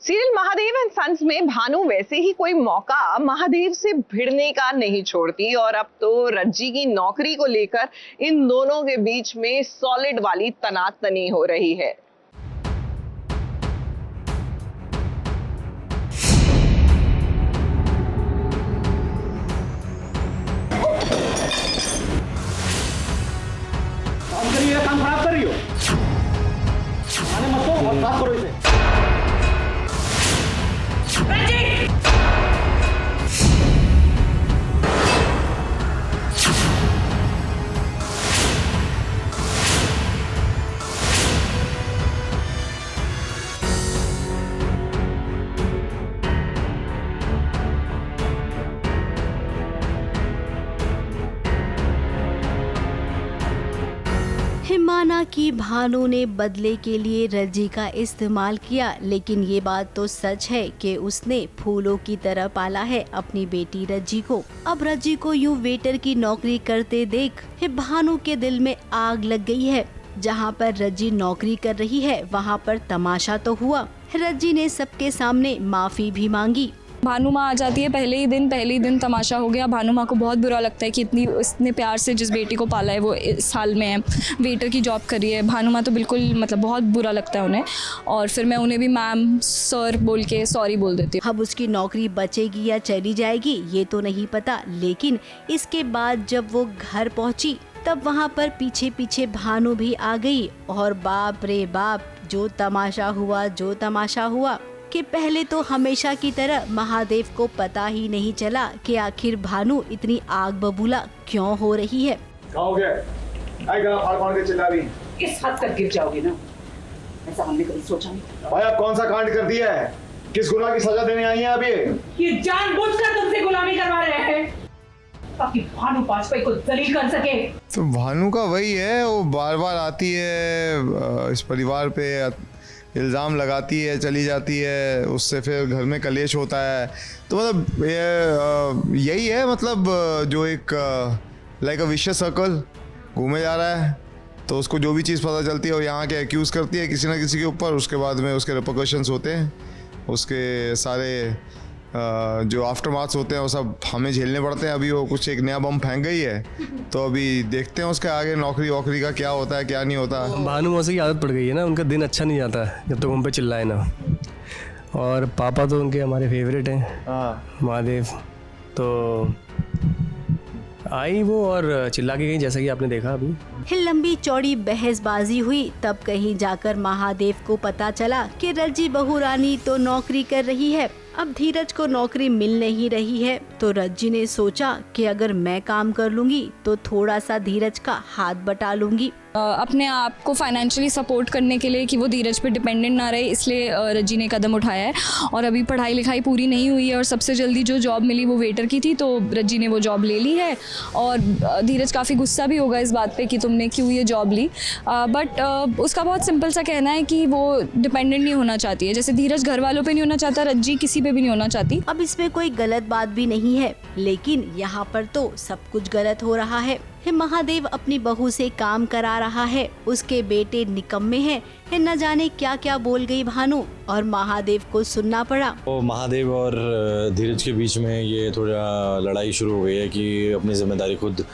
Serial Mahadev and sons में भानु वैसे ही कोई मौका महादेव से भिड़ने का नहीं छोड़ती और अब तो रज्जी की नौकरी को लेकर इन दोनों के बीच में सॉलिड वाली तनातनी हो रही है। काम खराब कर रही हो, आने मत दो और साफ करो इसे। माना कि भानु ने बदले के लिए रज्जी का इस्तेमाल किया, लेकिन ये बात तो सच है कि उसने फूलों की तरह पाला है अपनी बेटी रज्जी को। अब रज्जी को यूं वेटर की नौकरी करते देख भानु के दिल में आग लग गई है। जहां पर रज्जी नौकरी कर रही है वहां पर तमाशा तो हुआ। रज्जी ने सबके सामने माफी भी मांगी। भानु माँ आ जाती है पहले ही दिन तमाशा हो गया। भानु माँ को बहुत बुरा लगता है कि इतने प्यार से जिस बेटी को पाला है वो इस साल में है, वेटर की जॉब कर रही है। भानु माँ तो बिल्कुल बहुत बुरा लगता है उन्हें, और फिर मैं उन्हें भी मैम सर बोल के सॉरी बोल देती हूँ। अब उसकी नौकरी बचेगी या चली जाएगी ये तो नहीं पता, लेकिन इसके बाद जब वो घर पहुँची तब वहाँ पर पीछे पीछे भानु भी आ गई। और बाप रे बाप, जो तमाशा हुआ कि पहले तो हमेशा की तरह महादेव को पता ही नहीं चला कि आखिर भानु इतनी आग बबूला क्यों हो रही है। इस हद तक गिर जाओगे ना, ऐसा हमने कभी सोचा नहीं। भाई आप कौन सा कांड कर दिया है? किस गुनाह की सजा देने आई हैं अभी? ये जानबूझकर तुमसे गुलामी करवा रहे हैं ताकि भानु वाजपेयी को जलील कर सके। तो भानु का वही है, वो बार बार आती है, इस परिवार पे इल्ज़ाम लगाती है, चली जाती है, उससे फिर घर में कलेश होता है। तो मतलब यही है, मतलब जो एक लाइक अ विशियस सर्कल घूमे जा रहा है। तो उसको जो भी चीज़ पता चलती है वो यहाँ के एक्यूज़ करती है किसी ना किसी के ऊपर, उसके बाद में उसके रिपरकशंस होते हैं, उसके सारे जो आफ्टर मार्क्स होते हैं वो सब हमें झेलने पड़ते हैं। अभी वो कुछ एक नया बम फेंक गई है, तो अभी देखते हैं उसके आगे नौकरी वोकरी का क्या होता है क्या नहीं होता। भानु मौसी की आदत पड़ गई है ना, उनका दिन अच्छा नहीं जाता है जब तक उन पे चिल्लाए ना। और पापा तो उनके हमारे फेवरेट हैं, महादेव। तो आई वो और चिल्ला के गई, जैसा कि आपने देखा अभी। लंबी चौड़ी बहसबाजी हुई, तब कहीं जाकर महादेव को पता चला कि रज्जी बहू रानी तो नौकरी कर रही है। अब धीरज को नौकरी मिल नहीं रही है, तो रज्जी ने सोचा कि अगर मैं काम कर लूंगी तो थोड़ा सा धीरज का हाथ बटा लूंगी। अपने आप को फाइनेंशियली सपोर्ट करने के लिए कि वो धीरज पे डिपेंडेंट ना रहे, इसलिए रज्जी ने कदम उठाया है। और अभी पढ़ाई लिखाई पूरी नहीं हुई है और सबसे जल्दी जो जॉब मिली वो वेटर की थी, तो रज्जी ने वो जॉब ले ली है। और धीरज काफ़ी गुस्सा भी होगा इस बात पे कि तुमने क्यों ये जॉब ली, बट उसका बहुत सिंपल सा कहना है कि वो डिपेंडेंट नहीं होना चाहती है। जैसे धीरज घर वालों पर नहीं होना चाहता, रज्जी किसी पे भी नहीं होना चाहती। अब इसमें कोई गलत बात भी नहीं है, लेकिन यहाँ पर तो सब कुछ गलत हो रहा है। महादेव अपनी बहू से काम करा रहा है, उसके बेटे निकम्मे हैं। न जाने क्या क्या बोल गई भानु और महादेव को सुनना पड़ा। तो महादेव और धीरज के बीच में ये थोड़ा लड़ाई शुरू हो गई है कि अपनी जिम्मेदारी खुद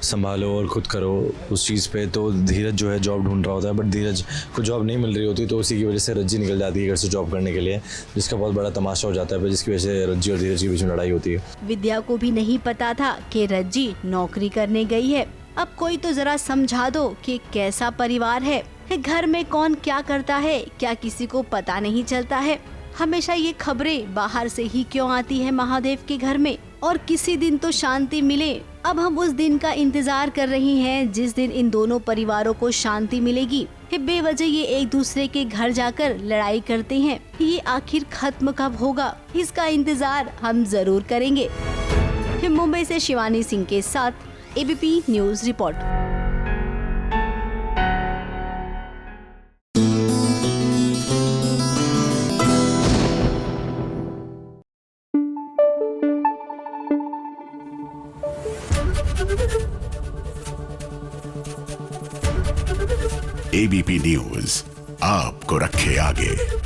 संभालो और खुद करो उस चीज़ पे। तो धीरज जो है जॉब ढूंढ रहा होता है, बट धीरज को जॉब नहीं मिल रही होती, तो उसी की वजह से रज्जी निकल जाती है घर से जॉब करने के लिए, जिसका बहुत बड़ा तमाशा हो जाता है, जिसकी वजह से रज्जी और धीरज के बीच में लड़ाई होती है। विद्या को भी नहीं पता था कि रज्जी नौकरी करने गई है। अब कोई तो जरा समझा दो कि कैसा परिवार है, घर में कौन क्या करता है क्या किसी को पता नहीं चलता है। हमेशा ये खबरें बाहर से ही क्यों आती है महादेव के घर में, और किसी दिन तो शांति मिले। अब हम उस दिन का इंतजार कर रही हैं जिस दिन इन दोनों परिवारों को शांति मिलेगी। बेवजह ये एक दूसरे के घर जाकर लड़ाई करते हैं, ये आखिर खत्म कब होगा, इसका इंतजार हम जरूर करेंगे। मुंबई से शिवानी सिंह के साथ ABP news report. ABP news आपको रखे आगे।